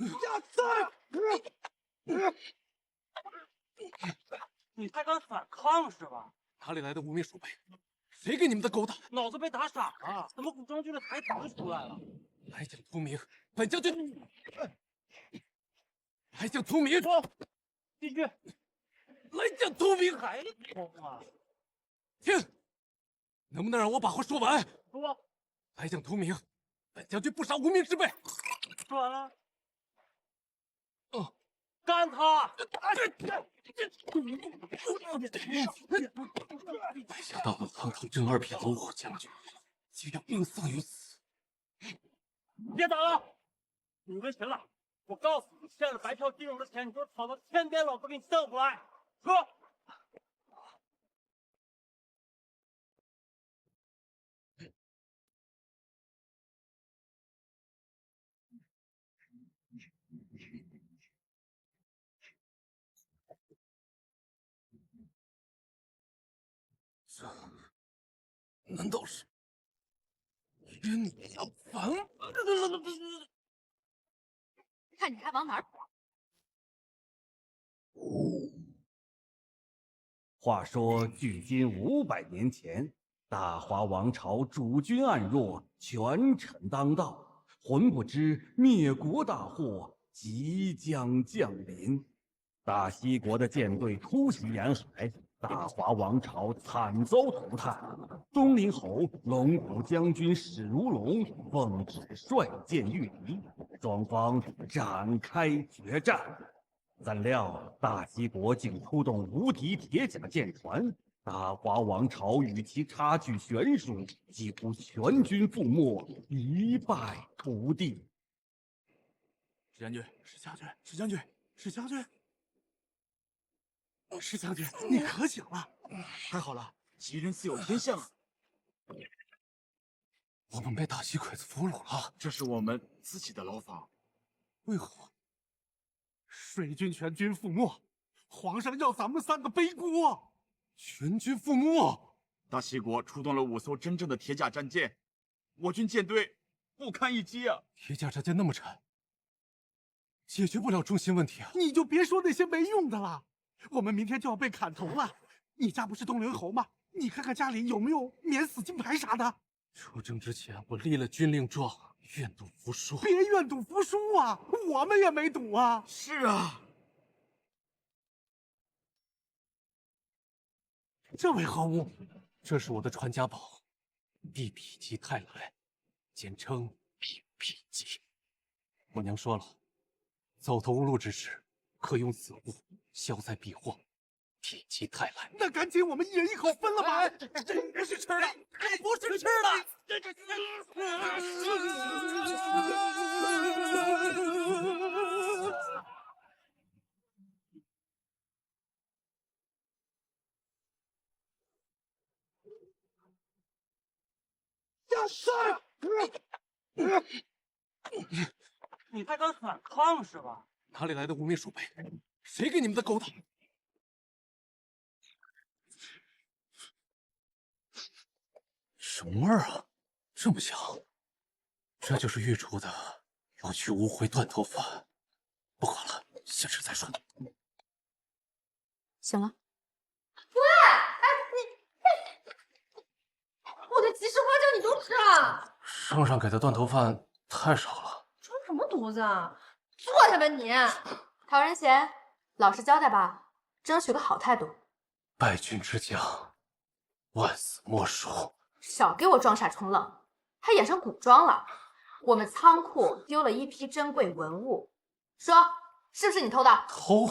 亚瑟！你还敢反抗是吧？哪里来的无名鼠辈？谁给你们的狗胆？脑子被打傻了！怎么古装剧的台词出来了？来将屠明，本将军！来将屠明！继续！来将屠明！还疯啊！停！能不能让我把话说完？说！来将屠明，本将军不杀无名之辈。说完了。哦，干他！没想到我堂堂正二品龙虎将军，竟要命丧于此。别打了！你们行了，我告诉你，欠了白嫖金融的钱，你给我讨到天边，老子给你挣回来！说。这难道是冤你要烦？看你还往哪儿跑！话说，距今500年前，大华王朝主君暗弱，权臣当道，浑不知灭国大祸即将降临。大西国的舰队突袭沿海，大华王朝惨遭涂炭。东陵侯龙虎将军史如龙奉旨率舰御敌，双方展开决战。怎料大西国竟出动无敌铁甲舰船，大华王朝与其差距悬殊，几乎全军覆没，一败涂地。石将军，石将军，石将军，石将军，石将军，你可醒了？太好了，吉人自有天相啊！我们被大西鬼子俘虏了，这是我们自己的牢房。为何？水军全军覆没，皇上要咱们3个背锅。全军覆没，大西国出动了5艘真正的铁甲战舰，我军舰队不堪一击啊！铁甲战舰那么沉，解决不了中心问题啊！你就别说那些没用的了，我们明天就要被砍头了。你家不是东陵侯吗？你看看家里有没有免死金牌啥的。出征之前我立了军令状，愿赌服输。别愿赌服输啊，我们也没赌啊。是啊。这为何物？这是我的传家宝，地否极泰来，简称地否极。我娘说了，走投无路之时，可用此物消灾避祸，否极泰来。那赶紧我们一人一口分了吧！这是吃的，这不是吃的。亚瑟！你还敢反抗是吧？哪里来的无名鼠辈？谁给你们的狗胆？什么味儿啊？这么香！这就是御厨的有去无回断头饭。不管了，先吃再说。行了。喂，哎，我的即食花椒你都吃了？圣上给的断头饭太少了。装什么犊子啊！坐下吧你。陶仁贤，老实交代吧，争取个好态度。败军之将，万死莫赎。少给我装傻充愣，还演上古装了。我们仓库丢了一批珍贵文物，说是不是你偷的？偷？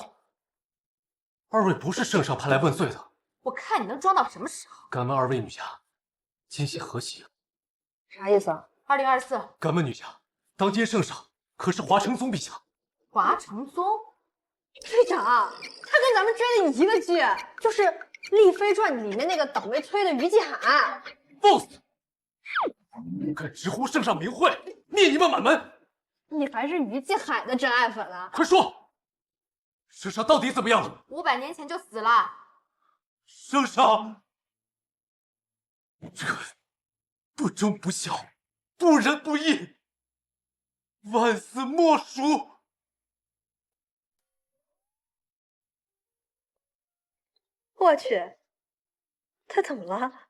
二位不是圣上派来问罪的。我看你能装到什么时候？敢问二位女侠，今夕何夕？啥意思？2024。敢问女侠，当今圣上可是华承宗陛下？华承宗队长，他跟咱们追的一个剧，就是《丽妃传》里面那个倒霉催的于继海。放肆！敢直呼圣上名讳，灭你们满门！你还是于继海的真爱粉啊！快说，圣上到底怎么样了？500年前就死了。圣上，这不忠不孝，不仁不义，万死莫赎！我去，他怎么了？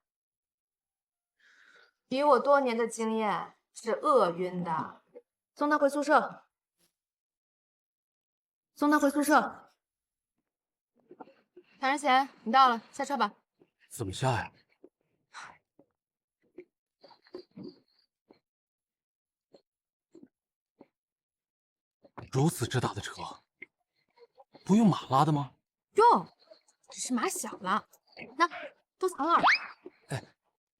以我多年的经验，是饿晕的。送他回宿舍。送他回宿舍。唐仁贤，你到了，下车吧。怎么下呀？如此之大的车，不用马拉的吗？用，只是马小了。那都藏哪儿？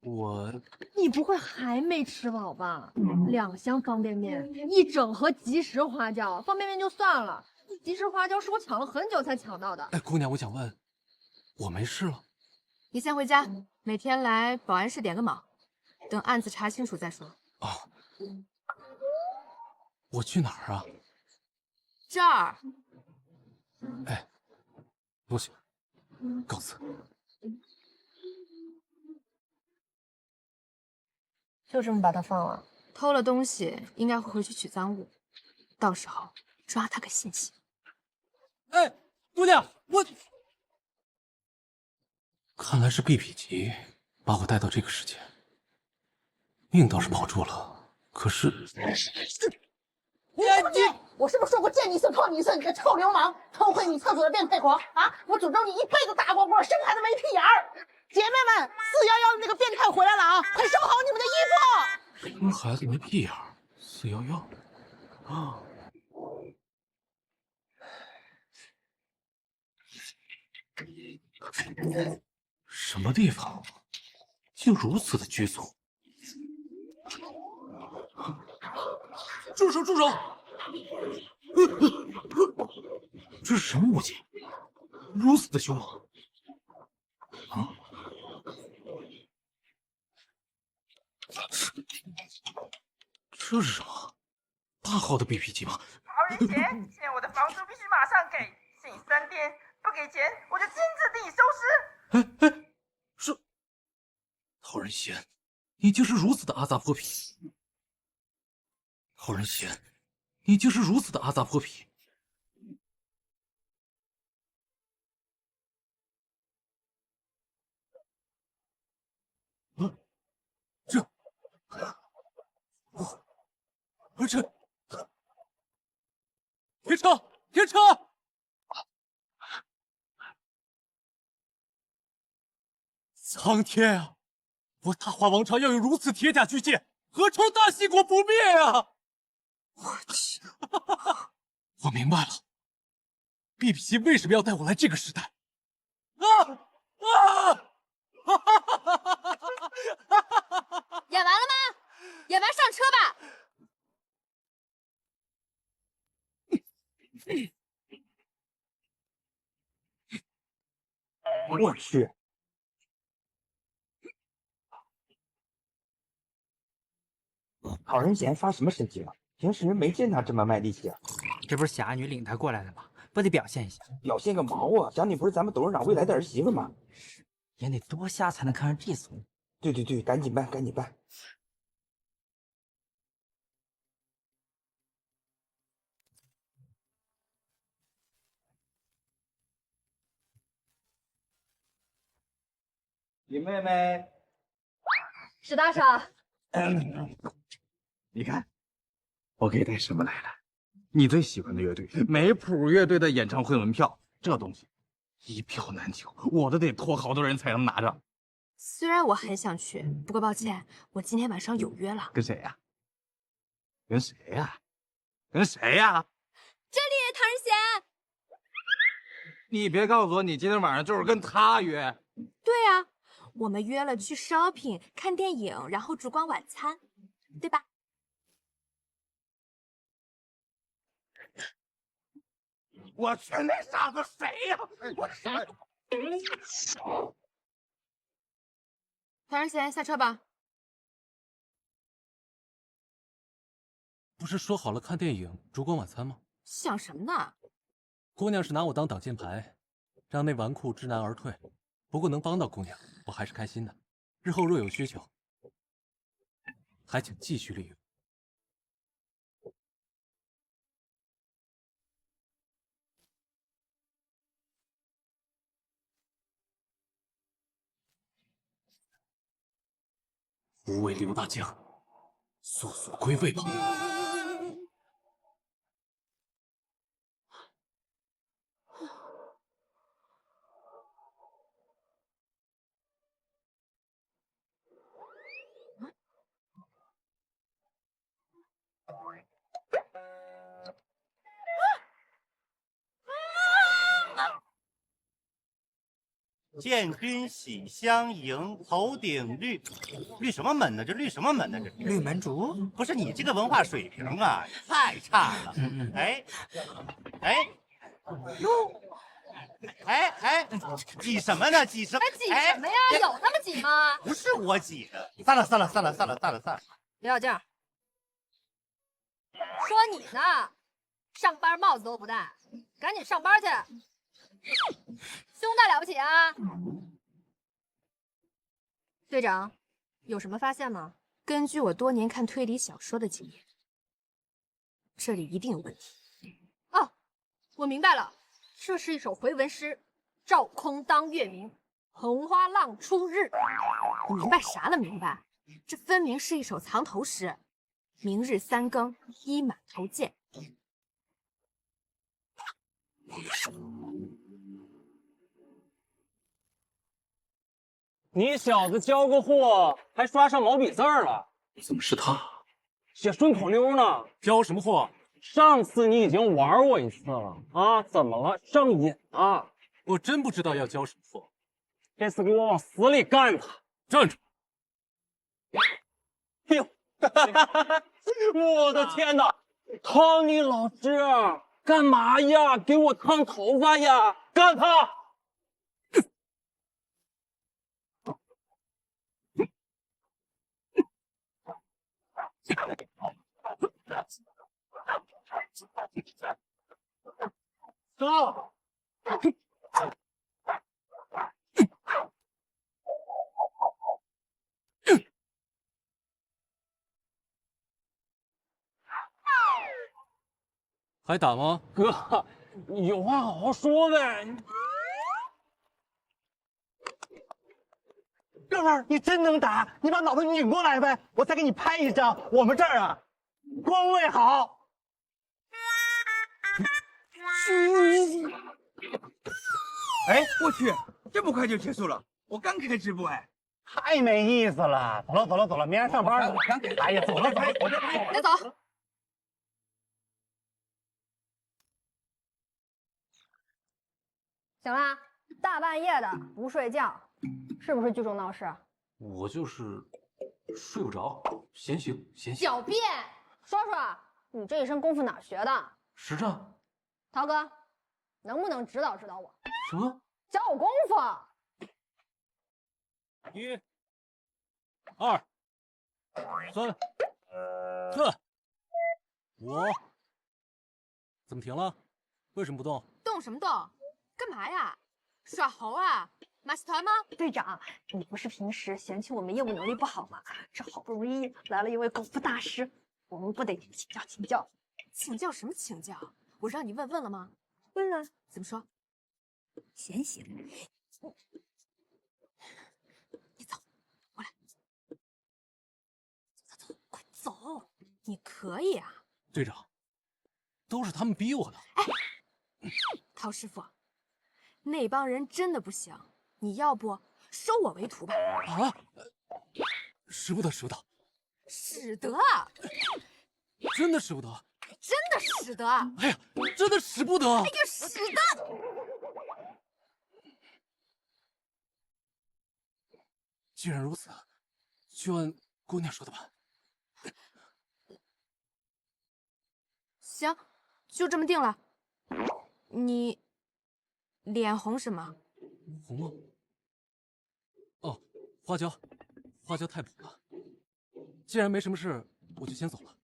我你不会还没吃饱吧？2箱方便面，1整盒即食花椒，方便面就算了，即食花椒是我抢了很久才抢到的。哎，姑娘，我想问，我没事了？你先回家，每天来保安室点个卯，等案子查清楚再说。啊，我去哪儿啊？这儿。哎，多谢，告辞。就这么把他放了？偷了东西，应该会回去取赃物，到时候抓他个现行。哎，姑娘，我看来是毕否极把我带到这个世界，命倒是保住了，可是我是不是说过见你一次碰你一次？你个臭流氓，偷窥你厕所的变态狂啊！我诅咒你一辈子大光棍，生孩子没屁眼儿！姐妹们，411的那个变态回来了啊！快收好你们的衣服！生孩子没屁眼儿，411啊！什么地方竟如此的局促？住手！住手！这是什么武器？如此的凶猛！啊！这是什么？大号的 BP 机吗？唐仁贤，现在我的房租必须马上给，限你3天，不给钱我就亲自替你收尸。是陶仁贤，你竟是如此的阿杂泼皮！陶仁贤，你竟是如此的阿杂泼皮！停车！停车！苍天啊！我大华王朝要有如此铁甲巨舰，何愁大西国不灭啊！我去！我明白了，毕否极为什么要带我来这个时代。演完了吗？演完上车吧。我去，陶仁贤发什么神经啊？平时没见他这么卖力气啊！这不是侠女领他过来的吗？不得表现一下？表现个毛啊！侠女不是咱们董事长未来的儿媳妇吗？也得多瞎才能看上这俗。对，赶紧办，赶紧办！林妹妹，史大傻，你看，我给带什么来了？你最喜欢的乐队梅普乐队的演唱会门票，这东西一票难求，我都得托好多人才能拿着。虽然我很想去，不过抱歉，我今天晚上有约了。跟谁呀？跟谁呀？跟谁呀？这里，唐仁贤。你别告诉我你今天晚上就是跟他约。对啊，我们约了去 shopping 看电影，然后烛光晚餐，对吧？我去，那傻子谁呀？我傻。唐仁贤，下车吧。不是说好了看电影、烛光晚餐吗？想什么呢？姑娘是拿我当挡箭牌，让那纨绔知难而退。不过能帮到姑娘，我还是开心的。日后若有需求，还请继续利用。无畏刘大将，速速归位吧。见君喜相迎，头顶绿什么门呢？这绿什么门呢？这绿门竹不是你这个文化水平啊，太差了。哎，哟，挤什么呢？挤什么？挤什么呀？有那么挤吗？不是我挤的。算了。刘小静，说你呢，上班帽子都不戴，赶紧上班去。胸大了不起啊！队长，有什么发现吗？根据我多年看推理小说的经验，这里一定有问题。哦，我明白了，这是一首回文诗：“照空当月明，桐花浪初日。”你明白啥了？明白，这分明是一首藏头诗。明日三更，衣满头见。你小子交个货还刷上毛笔字了？怎么是他？写顺口溜呢？交什么货？上次你已经玩我一次了啊？怎么了？上瘾啊？我真不知道要交什么货。这次给我往死里干他！站住！哎呦，我的天哪！汤尼老师，干嘛呀？给我烫头发呀！干他！走！还打吗？哥，有话好好说呗。哥们儿，你真能打，你把脑袋拧过来呗，我再给你拍一张。我们这儿啊，官位好。哎，我去，这么快就结束了？我刚开直播哎。太没意思了。走了，明天上班了。哎呀，走了。别走。行啦，大半夜的不睡觉，是不是聚众闹事？我就是睡不着，闲行。狡辩！说说你这一身功夫哪儿学的？实战。涛哥，能不能指导我？什么？教我功夫。 1、2、3、4、5，怎么停了？为什么不动？动什么动？干嘛呀？耍猴啊？马戏团吗？队长，你不是平时嫌弃我们业务能力不好吗？这好不容易来了一位功夫大师，我们不得请教请教？请教什么请教？我让你问了吗？问了。怎么说？闲行。你走，过来。走，快走！你可以啊。队长，都是他们逼我的。哎，陶师傅，那帮人真的不行，你要不收我为徒吧？啊，使不得，使不得。使得，真的使不得。真的使得。哎呀，真的使不得。哎呀，使得。既然如此，就按姑娘说的办。行，就这么定了。你脸红什么？红吗？哦，花椒，花椒太补了。既然没什么事，我就先走了。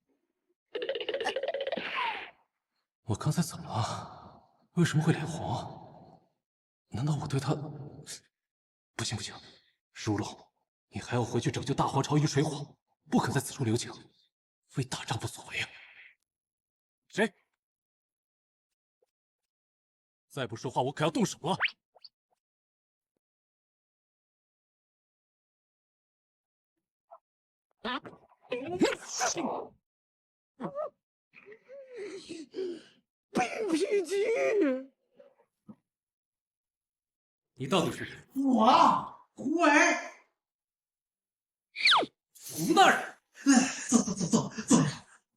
我刚才怎么了？为什么会脸红？难道我对他……不行不行，石无龙，你还要回去拯救大皇朝于水火，不可在此处留情，为大丈夫所为啊！谁？再不说话，我可要动手了！冰脾气，你到底是谁？我胡伟。胡大人，坐，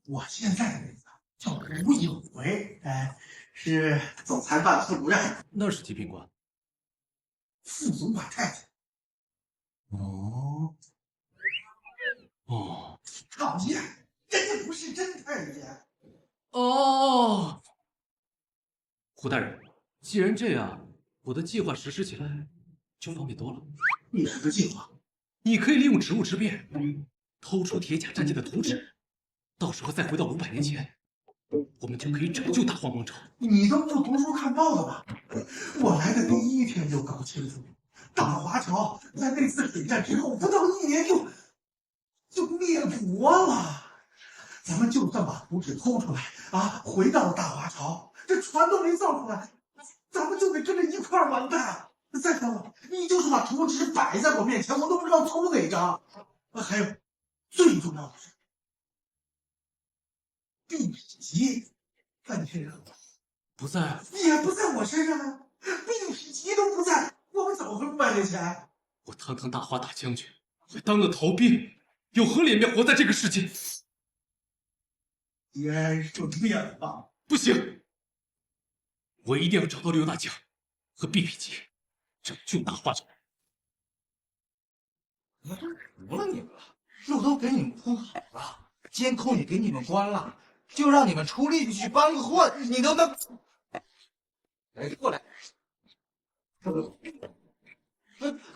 我现在的名字叫胡有为，是总裁办副主任，那是极品官，副总管太太。哦，讨厌，人家不是真太监。哦，胡大人，既然这样，我的计划实施起来就方便多了。你什么计划？你可以利用职务之便，偷出铁甲战舰的图纸，到时候再回到500年前，我们就可以拯救大荒王朝。你都不读书看报的吧？我来的第一天就搞清楚，大华侨在那次水战之后不到1年就灭国了。咱们就算把图纸偷出来啊，回到了大华侨，这船都没造出来，咱们就得跟着一块儿完蛋。再说了，你就是把图纸摆在我面前，我都不知道偷哪张。还有，最重要的是，毕匹吉在你身上不在，也不在我身上啊，毕匹吉都不在，我们怎么会500年前？我堂堂大华大将军，还当了逃兵，有何脸面活在这个世界？别生面吧！不行，我一定要找到刘大将和毕匹吉，拯救大华城。我都服了你们了，路都给你们铺好了，监控也给你们关了，就让你们出力气去帮个混，你都能……来，过来！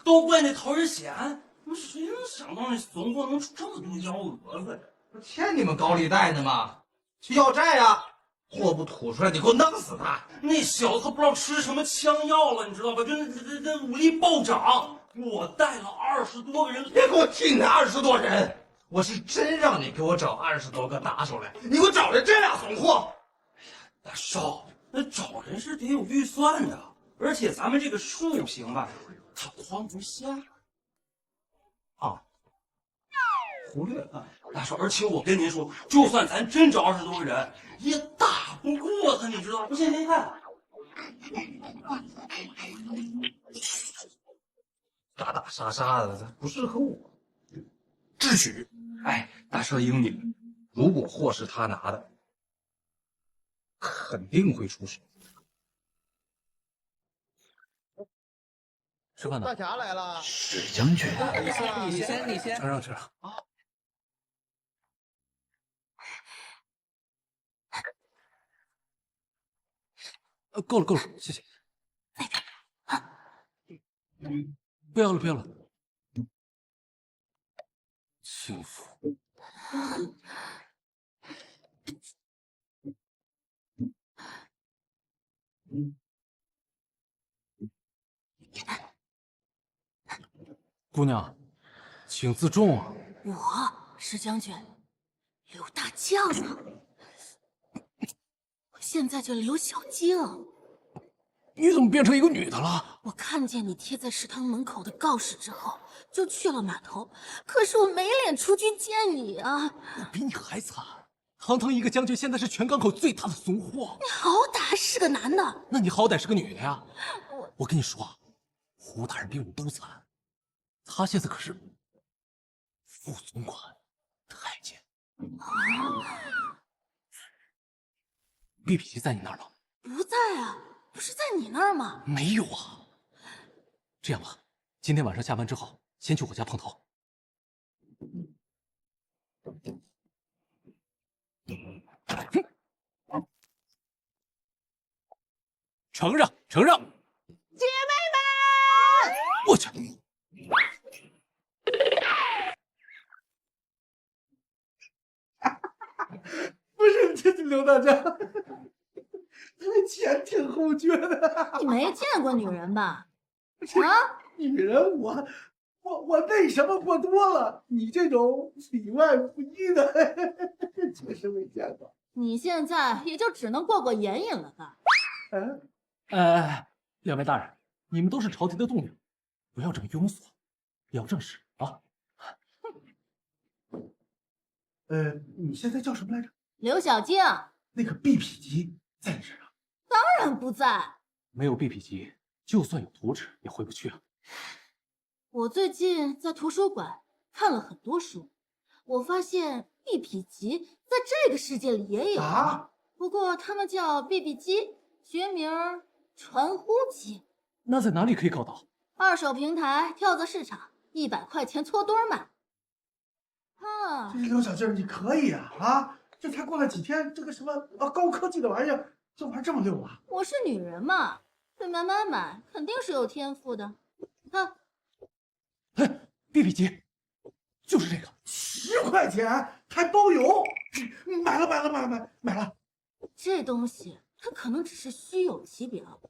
都怪那陶仁贤，谁能想到那怂货能出这么多幺蛾子？不欠你们高利贷呢吗？去要债呀！货不吐出来，你给我弄死他！那小子他不知道吃什么枪药了，你知道吧？跟武力暴涨。我带了20多个人，别给我提那20多人！我是真让你给我找20多个打手来，你给我找来这俩怂货！大少，那找人是得有预算的，而且咱们这个竖屏吧，它框不下。啊，忽略了。大少，而且我跟您说，就算咱真找20多个人，也打不过他，你知道吗？不信您看。打打杀杀的，不适合我。智取，哎，大蛇英明，如果货是他拿的，肯定会出手。吃饭呢？大侠来了。史将军，你先。承让承让。够了，谢谢。不要了，幸福。姑娘，请自重啊。我石将军，刘大将呢？我现在叫刘小静。你怎么变成一个女的了？我看见你贴在食堂门口的告示之后，就去了码头。可是我没脸出去见你啊！我比你还惨，堂堂一个将军，现在是全港口最大的怂货。你好歹是个男的，那你好歹是个女的呀！我跟你说，胡大人比我们都惨，他现在可是副总管太监。毕匹吉在你那儿吗？不在啊。不是在你那儿吗？没有啊。这样吧，今天晚上下班之后，先去我家碰头。承让。姐妹们，我去。不是这刘大将。前挺后撅的，你没见过女人吧？啊，女人我那什么过多了，你这种里外不一的，确实没见过。你现在也就只能过过眼瘾了吧？两位大人，你们都是朝廷的栋梁，不要这么庸俗，要正视啊！你现在叫什么来着？刘小静，那个碧痞级在你身上？当然不在。没有碧痞级，就算有图纸也回不去啊。我最近在图书馆看了很多书，我发现碧痞级在这个世界里也有啊，不过他们叫 BB 机，学名传呼机。那在哪里可以搞到？二手平台、跳蚤市场，100块钱搓堆卖。啊，这刘小静，你可以啊啊！这才过了几天，这个什么高科技的玩意儿就玩这么溜啊！我是女人嘛，对买，肯定是有天赋的。看，哎，碧痞级，就是这个，10块钱还包邮，买了。这东西它可能只是虚有其表，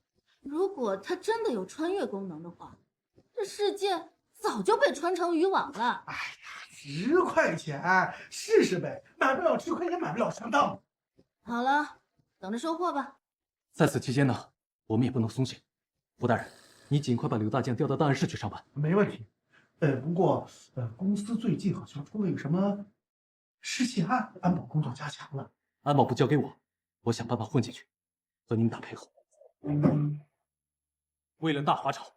如果它真的有穿越功能的话，这世界早就被传承渔网了。哎呀，10块钱试试呗，买不了10块钱买不了上当。好了，等着收货吧。在此期间呢，我们也不能松懈。胡大人，你尽快把刘大将调到档案室去上班。没问题。不过公司最近好像出了一个什么失窃案，安保工作加强了。安保部交给我，我想办法混进去，和你们打配合。为了大华朝，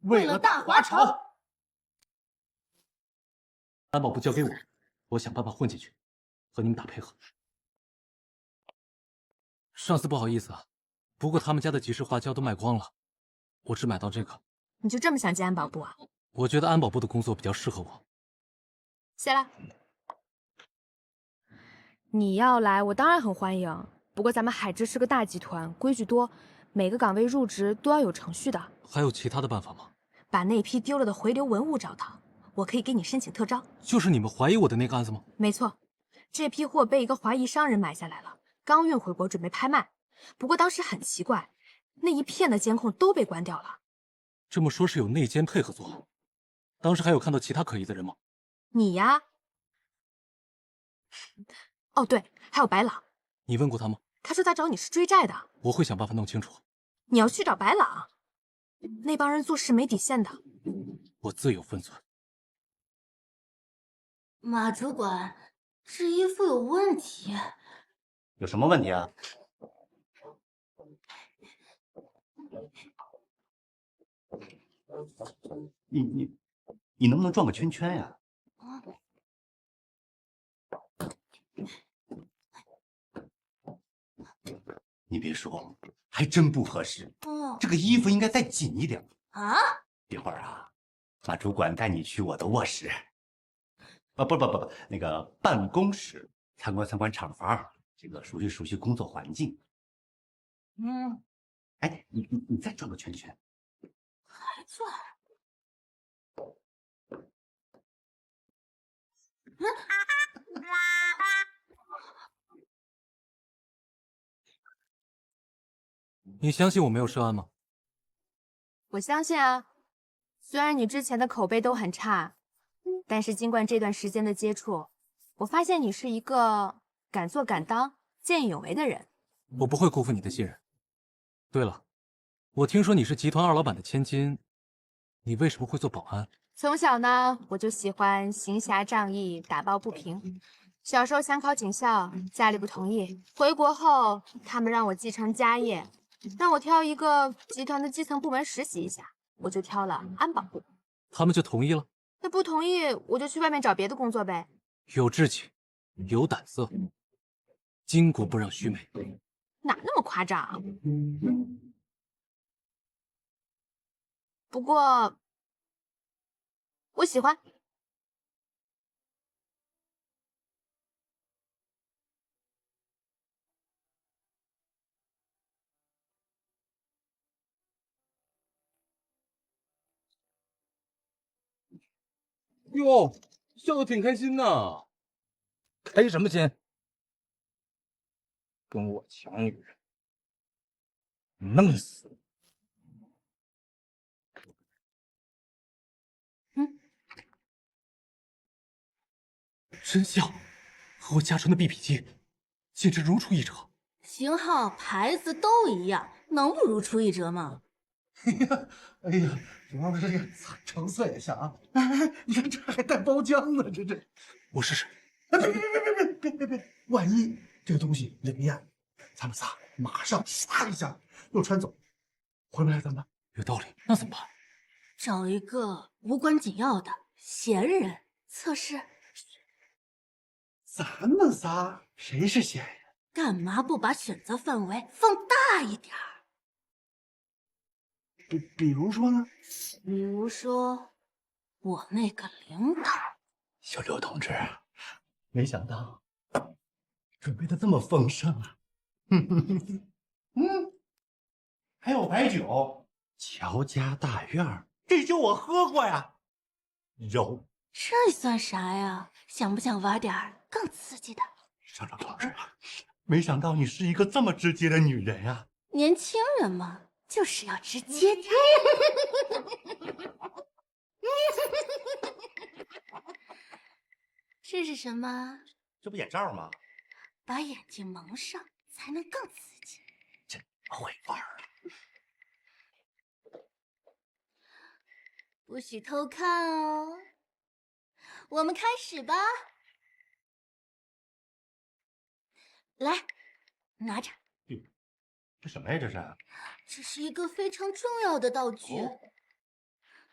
为了大华朝，安保部交给我，我想办法混进去，和你们打配合。上司不好意思啊，不过他们家的即时花椒都卖光了，我只买到这个。你就这么想进安保部啊？我觉得安保部的工作比较适合我。谢了。你要来，我当然很欢迎。不过咱们海之是个大集团，规矩多，每个岗位入职都要有程序的。还有其他的办法吗？把那批丢了的回流文物找到，我可以给你申请特招。就是你们怀疑我的那个案子吗？没错，这批货被一个华裔商人买下来了，刚运回国准备拍卖。不过当时很奇怪，那一片的监控都被关掉了。这么说是有内奸配合做。当时还有看到其他可疑的人吗？你呀。哦对，还有白朗。你问过他吗？他说他找你是追债的。我会想办法弄清楚。你要去找白朗？那帮人做事没底线的。我自有分寸。马主管，这衣服有问题。有什么问题啊？你能不能转个圈圈呀？你别说，还真不合适。这个衣服应该再紧一点啊！一会儿啊，马主管带你去我的卧室，不，那个办公室，参观厂房，这个熟悉工作环境。哎，你再转个圈圈。还转？你相信我没有涉案吗？我相信啊，虽然你之前的口碑都很差，但是经过这段时间的接触，我发现你是一个敢做敢当、见义勇为的人。我不会辜负你的信任。对了，我听说你是集团2老板的千金，你为什么会做保安？从小呢，我就喜欢行侠仗义、打抱不平。小时候想考警校，家里不同意。回国后，他们让我继承家业，让我挑一个集团的基层部门实习一下，我就挑了安保部。他们就同意了？那不同意，我就去外面找别的工作呗。有志气，有胆色，巾帼不让须眉。哪那么夸张啊？不过我喜欢。哟，笑得挺开心呐！开什么心？跟我抢女人，弄死你！真像，和我家传的 BB 机，简直如出一辙。型号、牌子都一样，能不如出一辙吗？哎呀，主要是这个成色也像啊！哎，你看这还带包浆呢，这。我试试。别，万一这个东西灵验，咱们仨马上唰一下又穿走，回不来怎么办？有道理，那怎么办？找一个无关紧要的闲人测试。咱们仨谁是闲人？干嘛不把选择范围放大一点儿？比如说呢？比如说我那个领导。小刘同志，没想到准备的这么丰盛啊！还有白酒，乔家大院这酒我喝过呀。肉，这算啥呀？想不想玩点更刺激的？小刘同志，没想到你是一个这么直接的女人啊！年轻人嘛，就是要直接点。这是什么？这不眼罩吗？把眼睛蒙上才能更刺激。真会玩啊！不许偷看哦。我们开始吧。来，拿着。这什么呀？这是？这是一个非常重要的道具。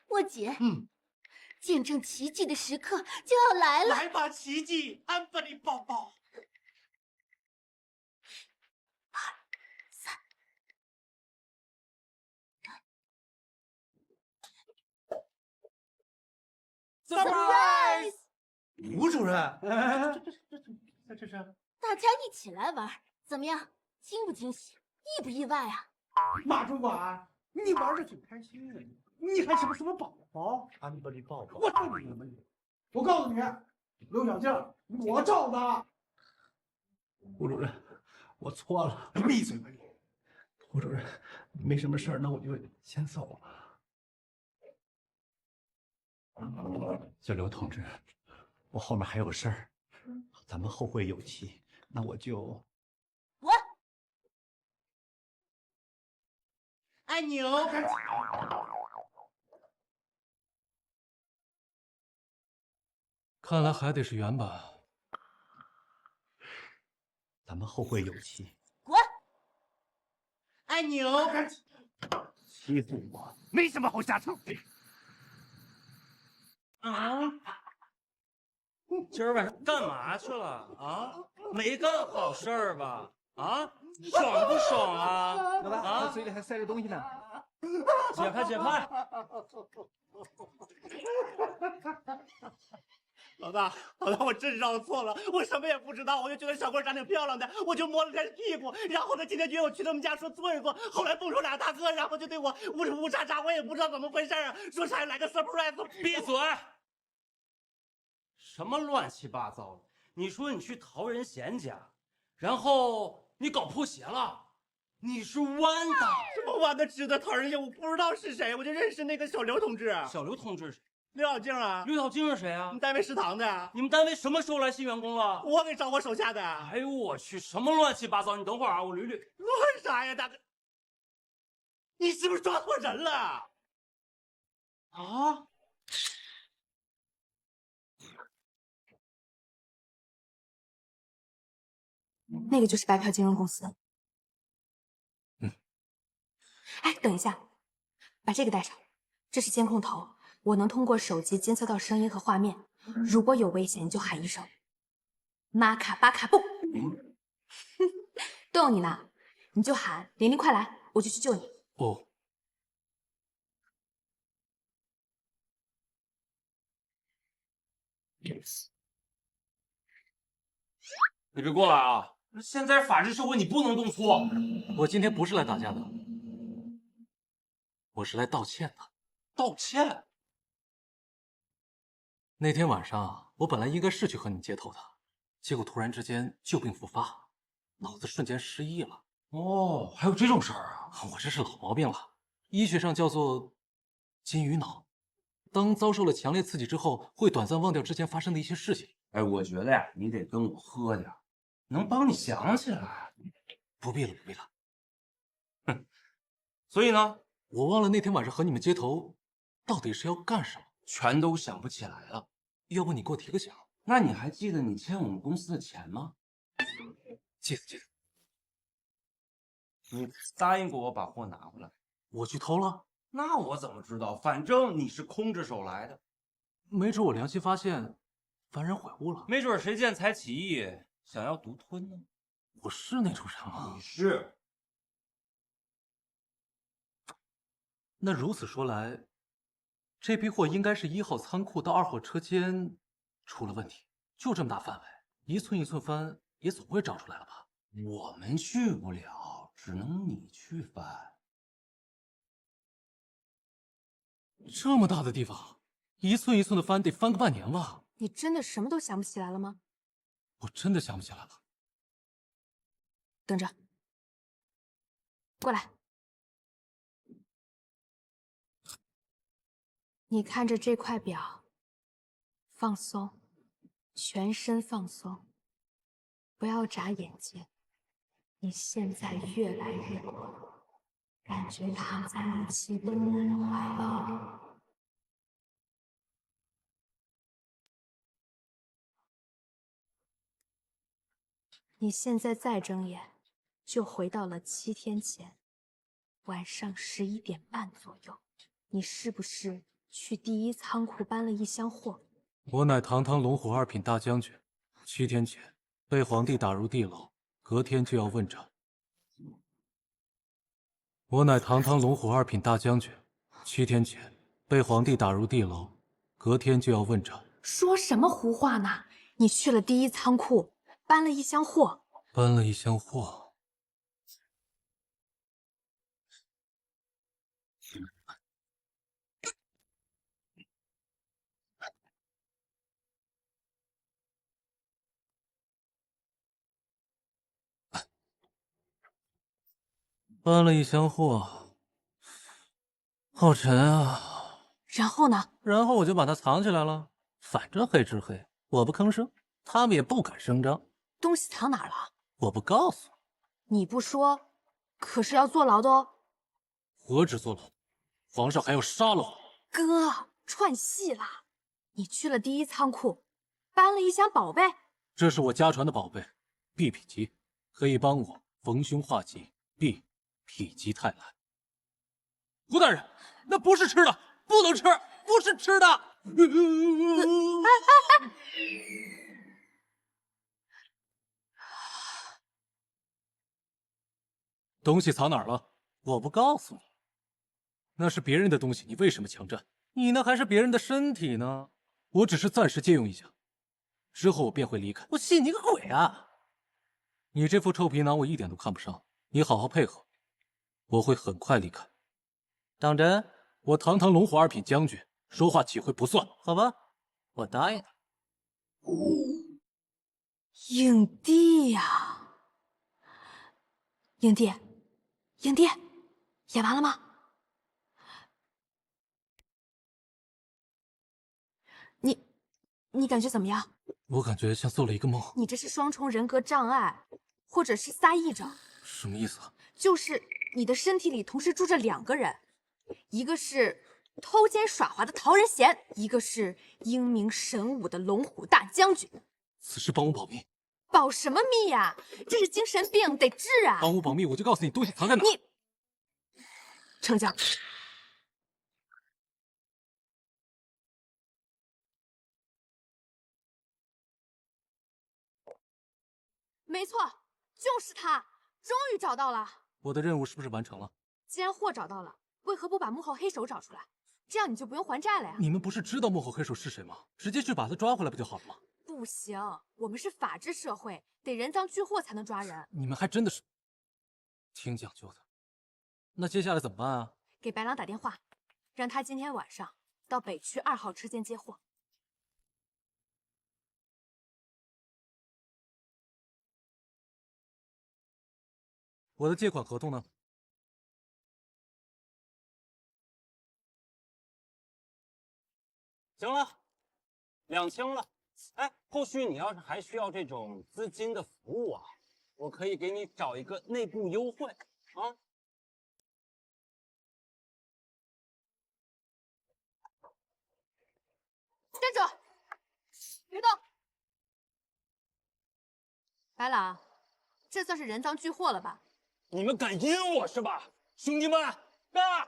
沃姐，见证奇迹的时刻就要来了。来吧，奇迹，安布里抱抱。Surprise！ 吴主任，这是大家一起来玩，怎么样？惊不惊喜？意不意外啊？马主管，你玩的挺开心的，你还什么宝宝？安布里抱抱。我照你们！我告诉你，刘小静，我照的。吴主任，我错了。闭嘴吧你！吴主任，没什么事儿，那我就先走了。小刘同志，我后面还有事儿，咱们后会有期。那我就滚！按钮。看来还得是原版。咱们后会有期。滚！按钮。欺负我，没什么好下场的。啊！今儿晚上干嘛去了啊？没干好事儿吧？啊，爽不爽啊？老大，啊，嘴里还塞着东西呢。解开，解开！老大，我真让错了，我什么也不知道，我就觉得小郭长挺漂亮的，我就摸了他屁股，然后他今天约我去他们家说做一做，后来蹦出俩大哥，然后就对我呜喳喳，我也不知道怎么回事啊，说啥来个 surprise。闭嘴！什么乱七八糟的？你说你去陶仁贤家，然后你搞破鞋了？你是弯的？什么弯的直的陶仁贤？我不知道是谁，我就认识那个小刘同志。小刘同志是刘小静啊？刘小静是谁啊？你们单位食堂的。你们单位什么时候来新员工了？我给找我手下的。哎呦我去，什么乱七八糟！你等会儿啊，我捋捋。乱啥呀，大哥？你是不是抓错人了？啊？那个就是白嫖金融公司。哎，等一下，把这个带上，这是监控头，我能通过手机监测到声音和画面，如果有危险你就喊一声“玛卡巴卡布”，都有你呢，你就喊“玲玲快来”，我就去救你。哦。你别过来啊！现在法治社会，你不能动粗。我今天不是来打架的，我是来道歉的。道歉？那天晚上，我本来应该是去和你接头的，结果突然之间旧病复发，脑子瞬间失忆了。哦，还有这种事儿啊？我这是老毛病了，医学上叫做金鱼脑。当遭受了强烈刺激之后，会短暂忘掉之前发生的一些事情。哎，我觉得呀，你得跟我喝点，能帮你想起来。不必了，不必了。哼，所以呢，我忘了那天晚上和你们接头，到底是要干什么？全都想不起来了。要不你给我提个醒？那你还记得你欠我们公司的钱吗？记得记得。你答应过我把货拿回来。我去偷了？那我怎么知道？反正你是空着手来的。没准我良心发现，幡然悔悟了。没准谁见财起意，想要独吞呢。我是那种人吗？你是。那如此说来，这批货应该是1号仓库到2号车间出了问题。就这么大范围，一寸一寸翻，也总会找出来了吧？我们去不了，只能你去翻。这么大的地方，一寸一寸的翻，得翻个半年吧？你真的什么都想不起来了吗？我真的想不起来了。等着，过来。你看着这块表，放松，全身放松，不要眨眼睛。你现在越来越困，感觉躺在你期待的人怀抱里。你现在再睁眼，就回到了7天前，晚上11点半左右。你是不是去第1仓库搬了一箱货？我乃堂堂龙虎2品大将军，7天前被皇帝打入地牢，隔天就要问斩。我乃堂堂龙虎2品大将军，7天前被皇帝打入地牢，隔天就要问斩。说什么胡话呢？你去了第1仓库，搬了一箱货。搬了一箱货。搬了一箱货，好沉啊！然后呢？然后我就把它藏起来了。反正黑吃黑，我不吭声，他们也不敢声张。东西藏哪儿了？我不告诉你。你不说，可是要坐牢的哦。何止坐牢，皇上还要杀了我。哥，串戏啦！你去了第1仓库，搬了一箱宝贝。这是我家传的宝贝，碧匹吉，可以帮我逢凶化吉。碧匹吉泰来。胡大人，那不是吃的，不能吃，不是吃的。东西藏哪儿了？我不告诉你。那是别人的东西，你为什么强占？你那还是别人的身体呢。我只是暂时借用一下，之后我便会离开。我信你个鬼啊！你这副臭皮囊我一点都看不上，你好好配合，我会很快离开。当真？我堂堂龙虎2品将军，说话岂会不算？好吧，我答应你。影帝呀，影帝，影帝，演完了吗？你感觉怎么样？我感觉像做了一个梦。你这是双重人格障碍，或者是撒癔症。什么意思啊？就是你的身体里同时住着2个人，一个是偷奸耍滑的陶仁贤，一个是英明神武的龙虎大将军。此事帮我保密。保什么密呀？这是精神病，得治啊！帮我保密，我就告诉你东西藏在哪。你，丞相。没错，就是他，终于找到了。我的任务是不是完成了？既然货找到了，为何不把幕后黑手找出来？这样你就不用还债了呀。你们不是知道幕后黑手是谁吗？直接去把他抓回来不就好了吗？不行，我们是法治社会，得人赃俱获才能抓人。你们还真的是挺讲究的。那接下来怎么办啊？给白狼打电话，让他今天晚上到北区2号车间接货。我的借款合同呢？行了，2清了。哎，后续你要是还需要这种资金的服务啊，我可以给你找一个内部优惠啊。站住！别动！白狼，这算是人赃俱获了吧？你们敢阴我是吧？兄弟们，干！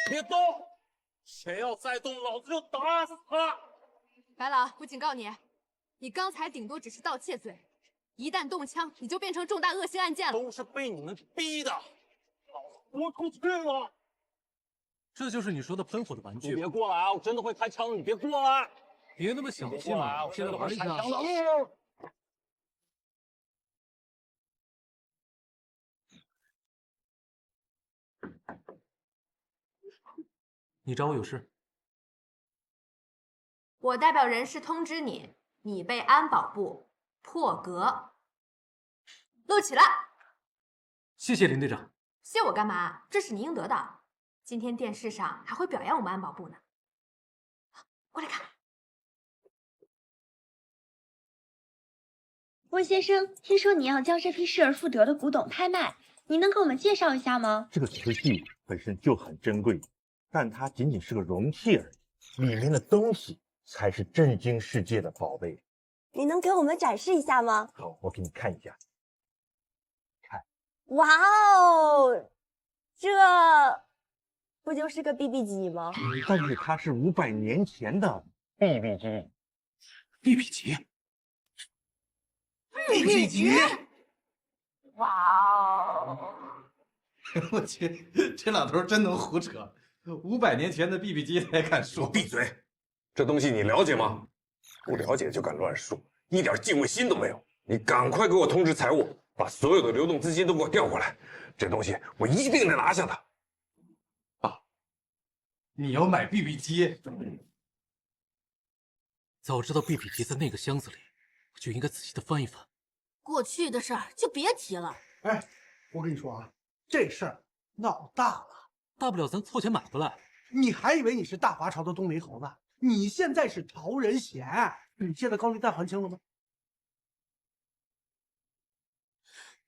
别动！谁要再动，老子就打死他！白狼，我警告你，你刚才顶多只是盗窃罪，一旦动枪，你就变成重大恶性案件了。都是被你们逼的，老子豁出去了！这就是你说的喷火的玩具？你别过来啊！我真的会开枪的，你别过来！别那么小气嘛！我现在玩一下。你找我有事？我代表人事通知你，你被安保部破格录取了。谢谢林队长。谢我干嘛？这是你应得的。今天电视上还会表扬我们安保部呢。过来看。温先生，听说你要将这批失而复得的古董拍卖，你能给我们介绍一下吗？这个瓷器本身就很珍贵，但它仅仅是个容器而已，里面的东西才是震惊世界的宝贝。你能给我们展示一下吗？好，我给你看一下。哇哦，这不就是个 BB 机吗？但是它是500年前的 BB 机。BB 机？BB 机？哇哦！我去，这老头真能胡扯！500年前的 BB 机才敢说。闭嘴！这东西你了解吗？不了解就敢乱说，一点敬畏心都没有！你赶快给我通知财务，把所有的流动资金都给我调过来。这东西我一定得拿下它。爸，你要买 BB 机？早知道 BB 机在那个箱子里，我就应该仔细的翻一翻。过去的事儿就别提了。哎，我跟你说啊，这事儿闹大了，大不了咱凑钱买回来。你还以为你是大华朝的东雷猴子？你现在是曹仁贤，你借的高利贷还清了吗？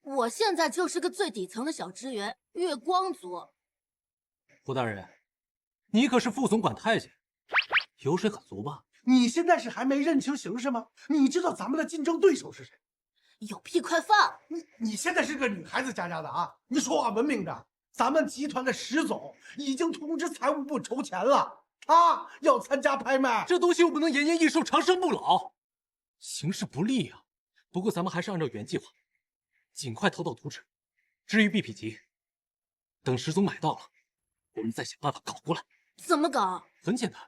我现在就是个最底层的小职员，月光族。胡大人，你可是副总管太监，油水很足吧？你现在是还没认清形势吗？你知道咱们的竞争对手是谁？有屁快放！你现在是个女孩子家的啊！你说话文明点。咱们集团的石总已经通知财务部筹钱了，他要参加拍卖。这东西又不能延年益寿、长生不老，形势不利啊。不过咱们还是按照原计划，尽快投到图纸。至于 BP 级，等石总买到了，我们再想办法搞过来。怎么搞？很简单，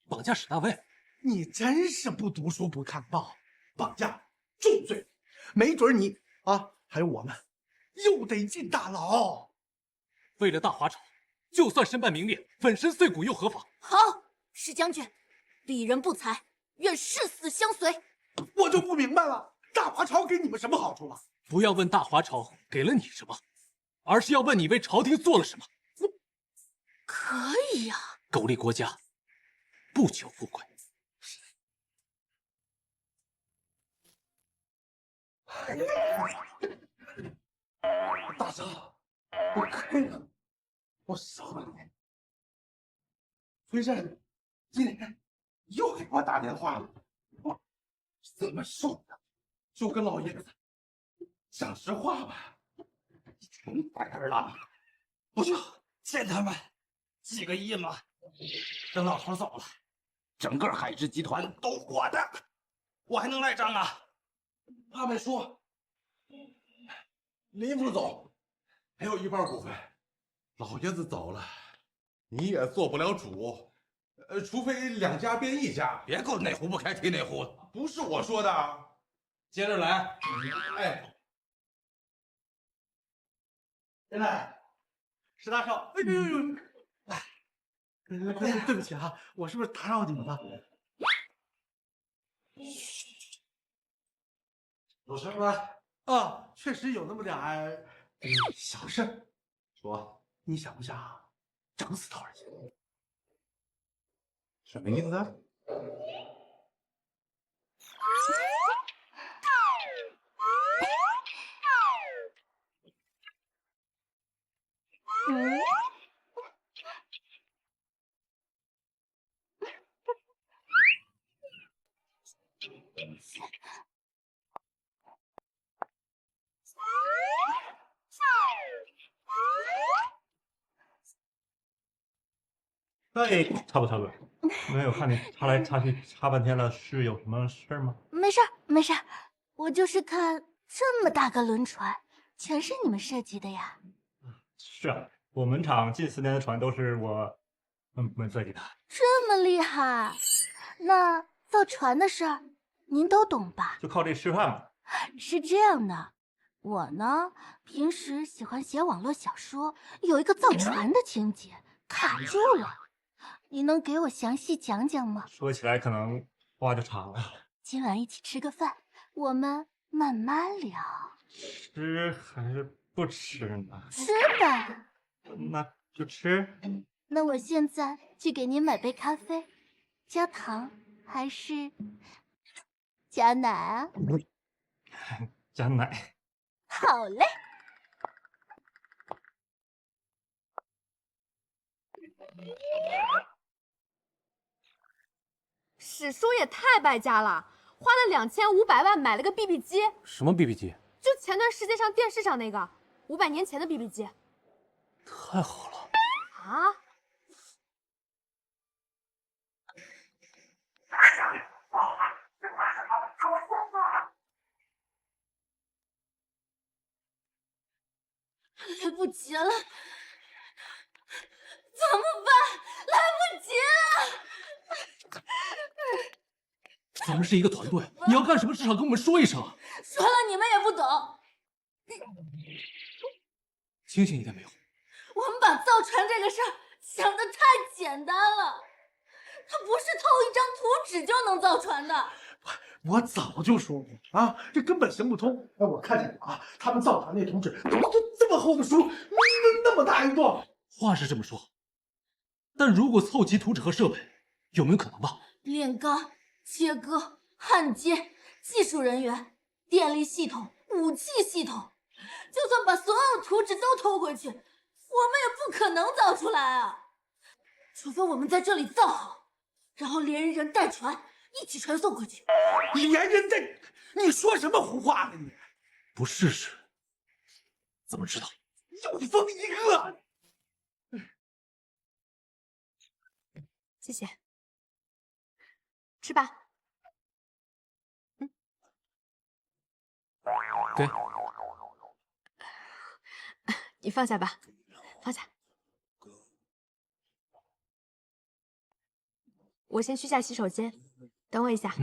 绑架史大卫。你真是不读书不看报，绑架重罪，没准你啊，还有我们，又得进大牢。为了大华朝，就算身败名裂，粉身碎骨又何妨？好，石将军，鄙人不才，愿誓死相随。我就不明白了，大华朝给你们什么好处了？不要问大华朝给了你什么，而是要问你为朝廷做了什么。可以呀，苟利国家，不求富贵。大少，我亏了，我sau了你。崔振今天又给我打电话了，我怎么说呢？就跟老爷子讲实话吧，成白儿了。不就欠他们几个亿吗？等老头走了，整个海之集团都我的，我还能赖账啊？他们说，林副总还有1半股份，老爷子走了，你也做不了主，除非2家变1家。别给我哪壶不开提哪壶的，不是我说的。接着来，哎，进来，石大少，哎呦呦呦，哎，对不起啊，我是不是打扰你们了？有事吗？啊，确实有那么点儿小事。说，你想不想整死陶仁贤？什么意思？哎，差不差不，没有看你擦来擦去擦半天了，是有什么事儿吗？没事儿，没事儿，我就是看这么大个轮船，全是你们设计的呀？是啊，我们厂近4年的船都是我们设计的。这么厉害？那造船的事儿您都懂吧？就靠这吃饭吧。是这样的，我呢平时喜欢写网络小说，有一个造船的情节卡住了。你能给我详细讲讲吗？说起来可能话就长了。今晚一起吃个饭，我们慢慢聊。吃还是不吃呢？吃吧。那就吃。那我现在去给您买杯咖啡，加糖还是加奶啊？加奶。好嘞。史叔也太败家了，花了2500万买了个 BB 机。什么 BB 机？就前段世界上电视上那个500年前的 BB 机。太好了啊！来不及了，怎么办？来不及了！咱们是一个团队，你要干什么至少跟我们说一声。说了你们也不懂。清醒一点没有？我们把造船这个事儿想的太简单了，它不是偷一张图纸就能造船的。我早就说过啊，这根本行不通。哎，我看见了啊，他们造船那图纸都这么厚的书，那么大一摞。话是这么说，但如果凑齐图纸和设备，有没有可能吧？炼钢、切割、焊接、技术人员、电力系统、武器系统，就算把所有图纸都偷回去，我们也不可能造出来啊！除非我们在这里造好，然后连人带船一起传送过去。连人带……你说什么胡话呢你？不试试怎么知道？有疯一个！谢谢，吃吧。给，你放下吧，放下。我先去下洗手间，等我一下。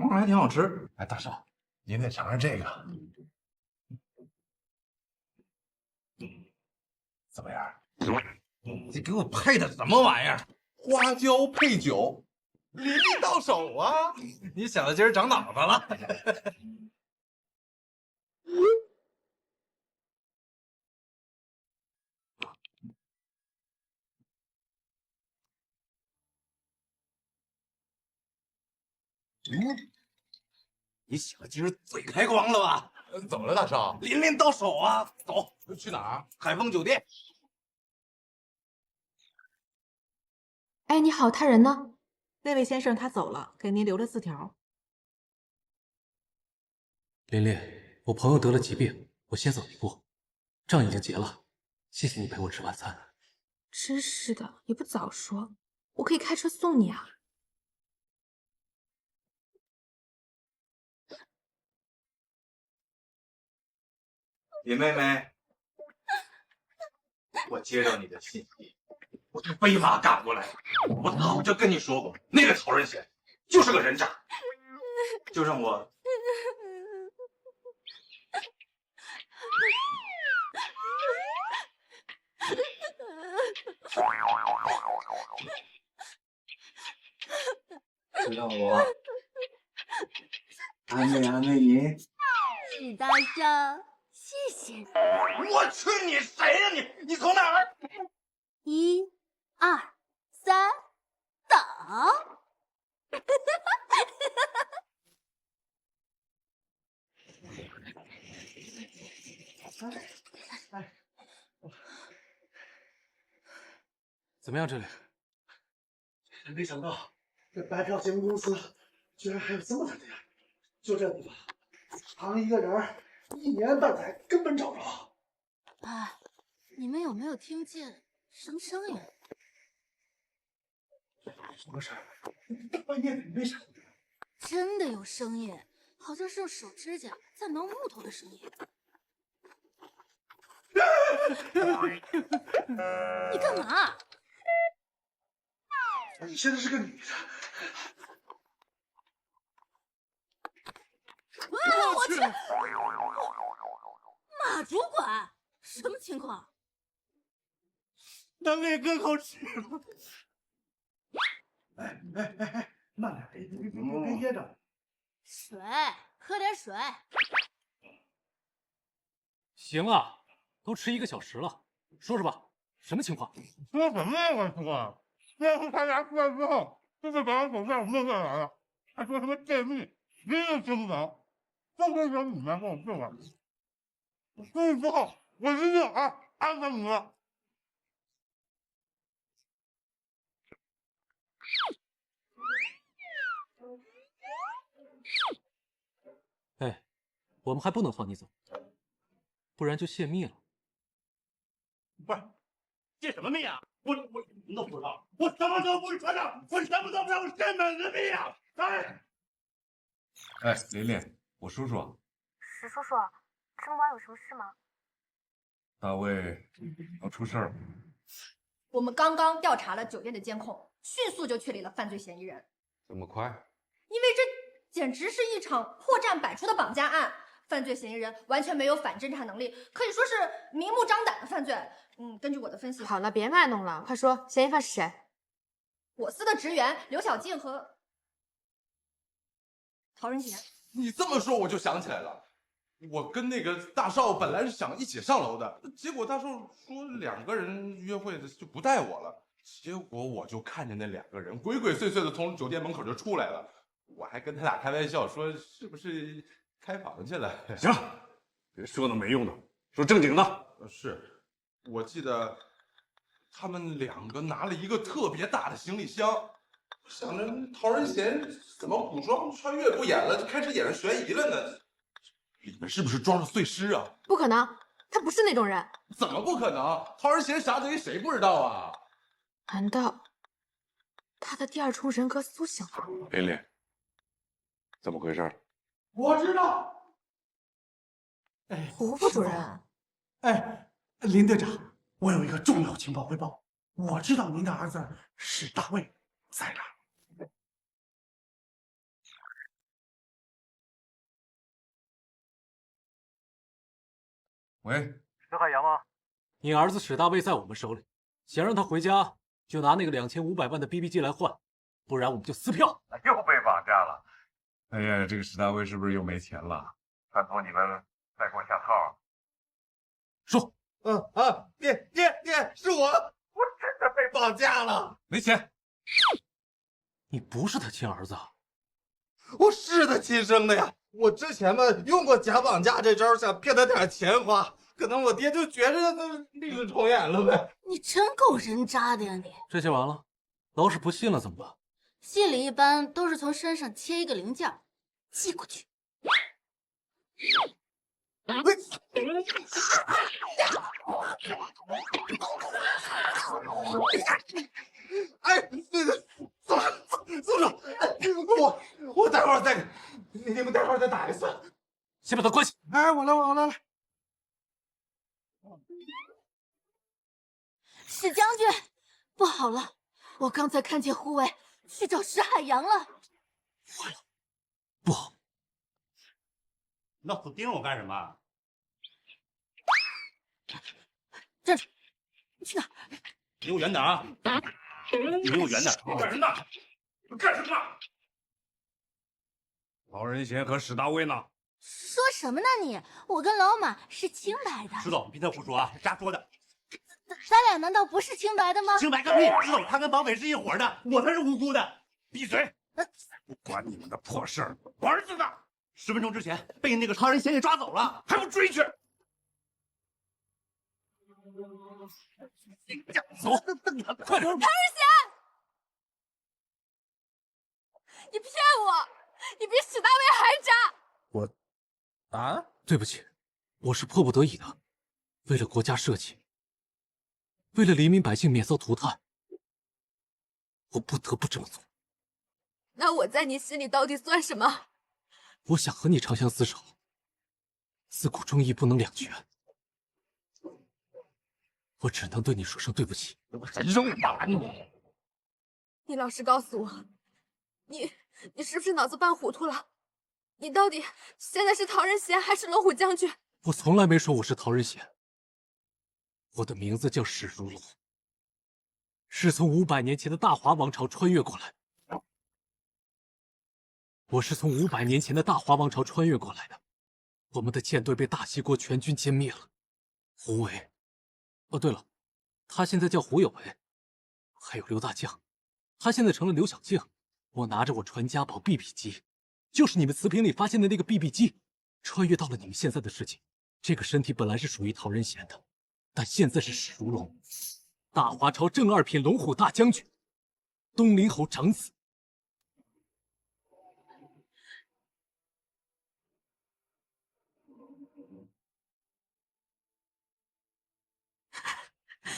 还挺好吃。哎，大少，您得尝尝这个，怎么样？这给我配的什么玩意儿？花椒配酒，淋漓到手啊！你小子今儿长脑子了。你小子今儿嘴开光了吧？怎么了，大少？淋漓到手啊！走，去哪儿？海丰酒店。哎，你好，他人呢？那位先生他走了，给您留了字条。琳琳，我朋友得了疾病，我先走一步，账已经结了，谢谢你陪我吃晚餐。真是的，也不早说，我可以开车送你啊。林妹妹，我接到你的信息，我是飞马赶过来的。我早就跟你说过，那个曹仁贤就是个人渣，就让我就让我安慰安慰您。史大少，谢谢你。我去你谁呀你？你从哪儿？1、2、3，倒！怎么样，这里？没想到这白嫖行公司居然还有这么大的压力，就这地方，藏一个人1年半载根本找不着。哎，你们有没有听见什么声音？什么事儿？大半夜的你没想？真的有声音，好像是用手指甲在挠木头的声音。你干嘛？你现在是个女的。哇！我去！马主管，什么情况？他给哥口吃了。哎，慢点，别噎着。水，喝点水。行啊，都迟1个小时了，说说吧，什么情况？说什么呀，我说，要是他俩出来之后，就是把我手上弄下来了，还说什么泄密，谁也听不懂。就跟说你们跟我说完，所以之后我一定安排你们。哎，我们还不能放你走，不然就泄密了。不是，泄什么密啊？我什么都不知道，我什么都不知道，我什么都不知道，我谁买的密啊？哎，琳琳，我叔叔。石叔叔，这么晚有什么事吗？大卫要出事儿了。我们刚刚调查了酒店的监控，迅速就确立了犯罪嫌疑人。这么快？因为这简直是一场破绽百出的绑架案，犯罪嫌疑人完全没有反侦查能力，可以说是明目张胆的犯罪。根据我的分析，好了，别卖弄了，快说，嫌疑犯是谁？我司的职员刘小静和陶仁贤。你这么说，我就想起来了。我跟那个大少本来是想一起上楼的，结果大少说2个人约会的就不带我了，结果我就看见那2个人鬼鬼祟祟的从酒店门口就出来了，我还跟他俩开玩笑说是不是开房去了？行了，别说那没用的，说正经的。是，我记得他们2个拿了一个特别大的行李箱，我想着陶仁贤怎么古装穿越不演了，就开始演上悬疑了呢？里面是不是装着碎尸啊？不可能，他不是那种人。怎么不可能？陶仁贤啥贼谁不知道啊？难道他的第2重人格苏醒了？琳琳，怎么回事？我知道。胡副主任。哎，林队长，我有一个重要情报汇报。我知道您的儿子史大卫在哪儿。喂，是海洋吗？你儿子史大卫在我们手里，想让他回家，就拿那个2500万的 BB 机来换，不然我们就撕票。又被绑架了。哎呀，这个史大卫是不是又没钱了？拜托你们再给我下套。说。爹，是我真的被绑架了，没钱。你不是他亲儿子啊？我是他亲生的呀。我之前嘛用过假绑架这招，想骗他点钱花，可能我爹就觉着他历史重演了呗。你真够人渣的呀你！这下完了，老是不信了怎么办？信里一般都是从身上切一个零件寄过去。哎，宋总，我待会儿再，你们待会儿再打一次，先把他关起。哎，我来。史将军，不好了，我刚才看见护卫去找石海洋了。坏了，不好！那死盯着我干什么？站住！你去哪儿？离我远点啊！离我远点！干什么呢？干什么呢？陶仁贤和史大卫呢？说什么呢你？我跟老马是清白的。石总，别再胡说啊！瞎说的。咱俩难道不是清白的吗？清白个屁！石总，他跟绑匪是一伙的，我才是无辜的。闭嘴！不管你们的破事儿，我儿子呢？ 10分钟之前被那个唐仁贤给抓走了，还不追去？走，快点！唐日贤，你骗我！你比史大卫还渣！对不起，我是迫不得已的，为了国家社稷，为了黎民百姓免遭涂炭，我不得不这么做。那我在你心里到底算什么？我想和你长相厮守，自古忠义不能两全。我只能对你说声对不起。我还肉麻你！你老实告诉我，你是不是脑子办糊涂了？你到底现在是陶仁贤还是龙虎将军？我从来没说我是陶仁贤，我的名字叫史如龙，是从500年前的大华王朝穿越过来。我是从500年前的大华王朝穿越过来的。我们的舰队被大西国全军歼灭了。胡为，哦对了，他现在叫胡有为。还有刘大将，他现在成了刘小静。我拿着我传家宝 BB 机，就是你们瓷瓶里发现的那个 BB 机，穿越到了你们现在的世界。这个身体本来是属于陶仁贤的，但现在是史如龙，大华朝正2品龙虎大将军，东陵侯长子。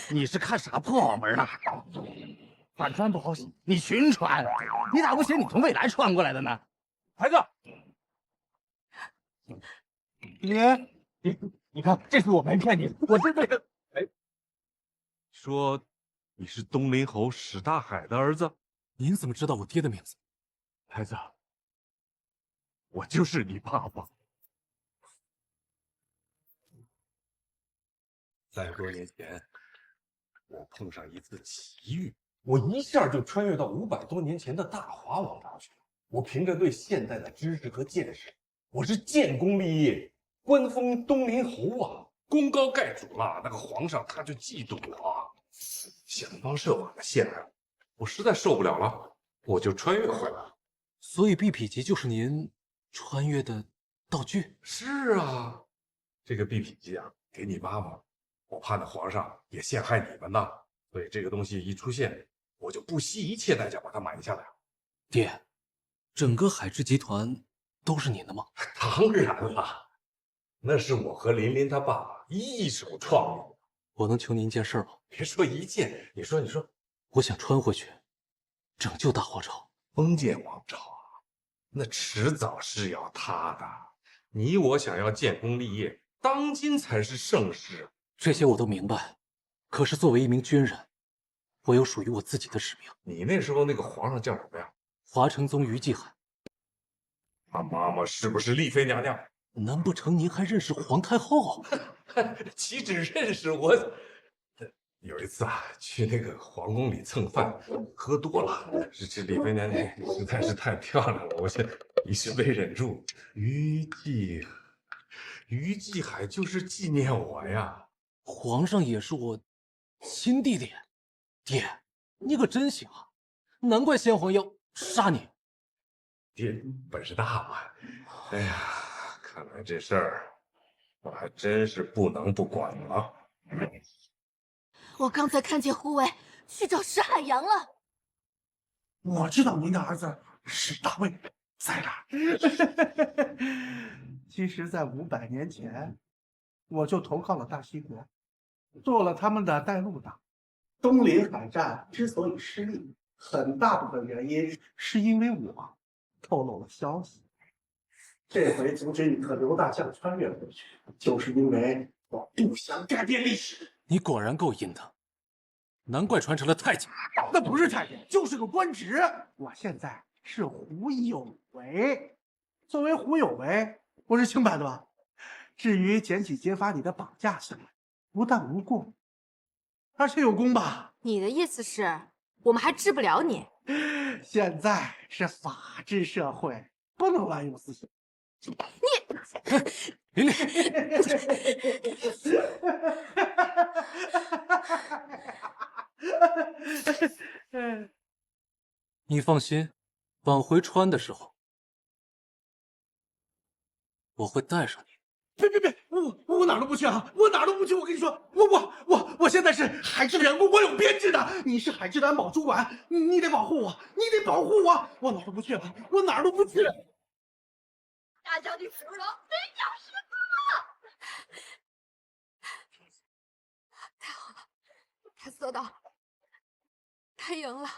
你是看啥破网门啊？反穿不好使，你群穿，你咋不写你从未来穿过来的呢？孩子，你看，这次我没骗你，我真的。哎，说你是东陵侯史大海的儿子？您怎么知道我爹的名字？孩子，我就是你爸爸。300多年前，我碰上一次奇遇，我一下就穿越到500多年前的大华王朝去了。我凭着对现代的知识和见识，我是建功立业，官封东陵侯啊，功高盖主了。那个皇上他就嫉妒我，想方设法的陷害我。我实在受不了了，我就穿越回来了。所以 BP 级就是您穿越的道具？是啊，这个 BP 机啊，给你妈妈。我怕那皇上也陷害你们呢，所以这个东西一出现，我就不惜一切代价把它买下来。爹，整个海之集团都是您的吗？当然了，那是我和琳琳他爸爸一手创立的。我能求您一件事吗？别说一件，你说。我想穿回去，拯救大华朝。封建王朝啊，那迟早是要塌的。你我想要建功立业，当今才是盛世。这些我都明白，可是作为一名军人，我有属于我自己的使命。你那时候那个皇上叫什么呀？华承宗于继海。他妈妈是不是丽妃娘娘？难不成您还认识皇太后？岂止认识我？有一次啊，去那个皇宫里蹭饭，喝多了。这丽妃娘娘实在是太漂亮了，我一时没忍住。于继海就是纪念我呀。皇上也是我亲弟弟。爹，你可真行啊！难怪先皇要杀你。爹本事大嘛。哎呀，看来这事儿我还真是不能不管了。我刚才看见胡为去找石海洋了。我知道您的儿子史大卫在哪。其实，在500年前，我就投靠了大西国，做了他们的带路党。东临海战之所以失利，很大部分原因是因为我透露了消息。这回阻止你和刘大将穿越回去，就是因为我不想改变历史。你果然够阴的，难怪传成了太监。那不是太监，就是个官职。我现在是胡有为，作为胡有为，我是清白的吧？至于捡起揭发你的绑架行为，不但无过，而且有功吧？你的意思是，我们还治不了你？现在是法治社会，不能滥用私刑。琳琳，你放心，往回穿的时候，我会带上你。别，我哪儿都不去啊！我哪儿都不去！我跟你说，我现在是海之的员工，我有编制的。你是海之的安保主管，你得保护我，你得保护我！我哪儿都不去了，我哪儿都不去。大将军服了，没鸟师哥！太好了，他做到了，他赢了。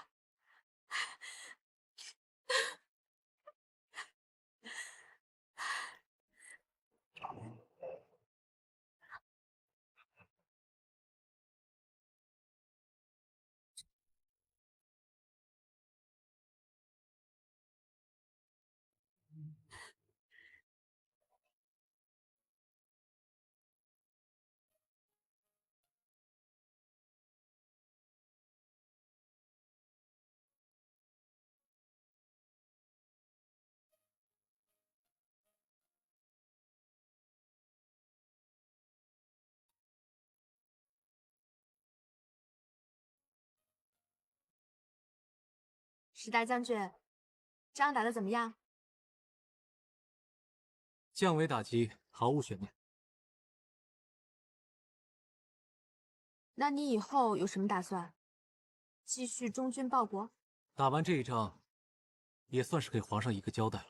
石大将军，仗打得怎么样？降维打击，毫无悬念。那你以后有什么打算？继续忠君报国？打完这一仗，也算是给皇上一个交代了。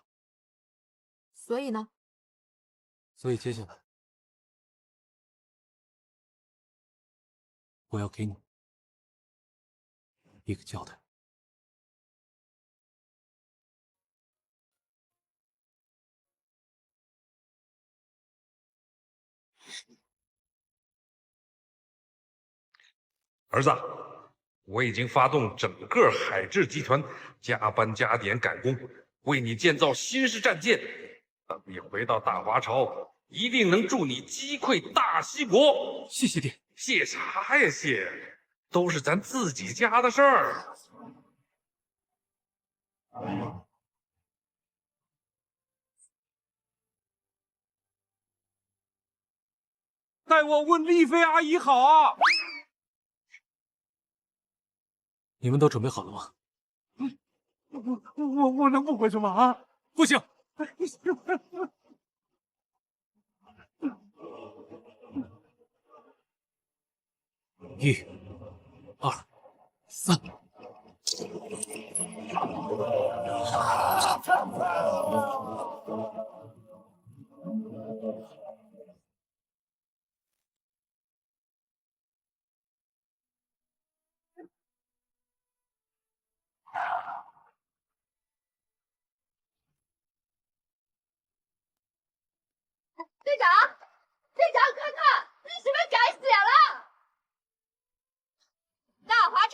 所以呢？所以接下来，我要给你一个交代。儿子，我已经发动整个海雉集团加班加点赶工，为你建造新式战舰。等你回到大华朝，一定能助你击溃大西国。谢谢爹。谢啥呀谢？都是咱自己家的事儿。代我问丽妃阿姨好啊！你们都准备好了吗？我能不回去吗？啊，不行！1、2、3。队长，队长，快看，日使们改写了！大华朝